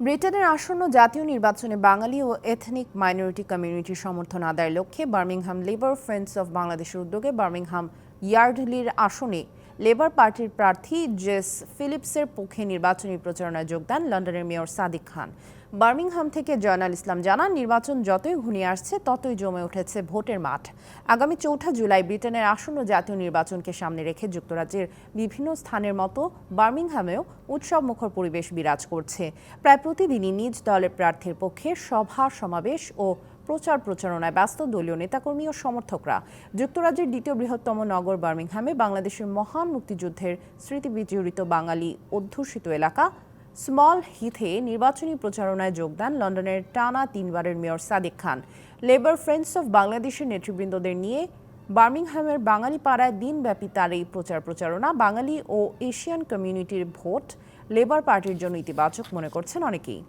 ব্রিটেনের আসন্ন জাতীয় নির্বাচনে বাঙালি ও এথনিক মাইনরিটি কমিউনিটির সমর্থন আদায়ের লক্ষ্যে বার্মিংহাম লেবার ফ্রেন্ডস অব বাংলাদেশের উদ্যোগে বার্মিংহাম ইয়ার্ডলির আসনে লেবার পার্টির প্রার্থী জেস ফিলিপসের পক্ষে নির্বাচনী প্রচারণায় যোগ দেন লন্ডনের মেয়র সাদিক খান। বার্মিংহাম থেকে জয়নাল ইসলাম জানান, নির্বাচন যতই ঘনিয়ে আসছে ততই জমে উঠেছে ভোটের মাঠ। আগামী ৪ জুলাই ব্রিটেনের আসন্ন জাতীয় নির্বাচনকে সামনে রেখে যুক্তরাজ্যের বিভিন্ন স্থানের মতো বার্মিংহামেও উৎসবমুখর পরিবেশ বিরাজ করছে। প্রায় প্রতিদিনই নিজ দলের প্রার্থীর পক্ষে সভা সমাবেশ ও প্রচারণায় ব্যস্ত দলীয় নেতাকর্মী ও সমর্থকরা। যুক্তরাজ্যের দ্বিতীয় বৃহত্তম নগর বার্মিংহামে বাংলাদেশের মহান মুক্তিযুদ্ধের স্মৃতিবিজড়িত বাঙালি অধ্যুষিত এলাকা স্মল হিথে নির্বাচনী প্রচারণায় যোগ দেন লন্ডনের টানা 3বারের mayor Sadiq Khan. Labour Friends of বাংলাদেশের নেতৃবৃন্দদের নিয়ে বার্মিংহামের বাঙালি পাড়ায় দিনব্যাপী তার এই প্রচারণা বাঙালি ও এশিয়ান কমিউনিটির ভোট লেবার পার্টির জন্য ইতিবাচক মনে করছেন অনেকেই।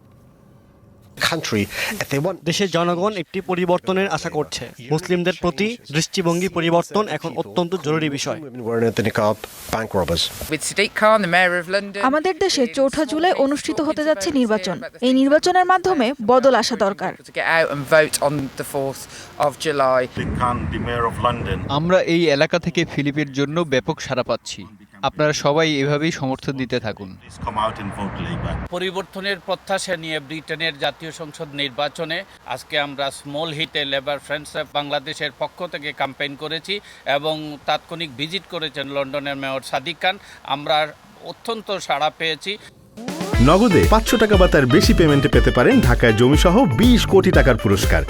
দেশের জনগণ একটি পরিবর্তনের আশা করছে। মুসলিমদের প্রতি দৃষ্টিভঙ্গি পরিবর্তন এখন অত্যন্ত জরুরি বিষয়। আমাদের দেশে ৪ জুলাই অনুষ্ঠিত হতে যাচ্ছে নির্বাচন। এই নির্বাচনের মাধ্যমে বদল আসা দরকার। আমরা এই এলাকা থেকে ফিলিপের জন্য ব্যাপক সাড়া পাচ্ছি। আপনারা সবাই এভাবেই সমর্থন দিতে থাকুন। পরিবর্তনের প্রত্যাশা নিয়ে ব্রিটেনের জাতীয় সংসদ নির্বাচনে আজকে আমরা স্মল হিটে লেবার ফ্রেন্ডস অব বাংলাদেশের পক্ষ থেকে ক্যাম্পেইন করেছি এবং তাৎক্ষণিক ভিজিট করেছেন লন্ডনের মেয়র সাদিক খান। আমরা অত্যন্ত সাড়া পেয়েছি। নগদে ৫০০ টাকা বা তার বেশি পেমেন্টে পেতে পারেন ঢাকায় জমিসহ ২০ কোটি টাকার পুরস্কার।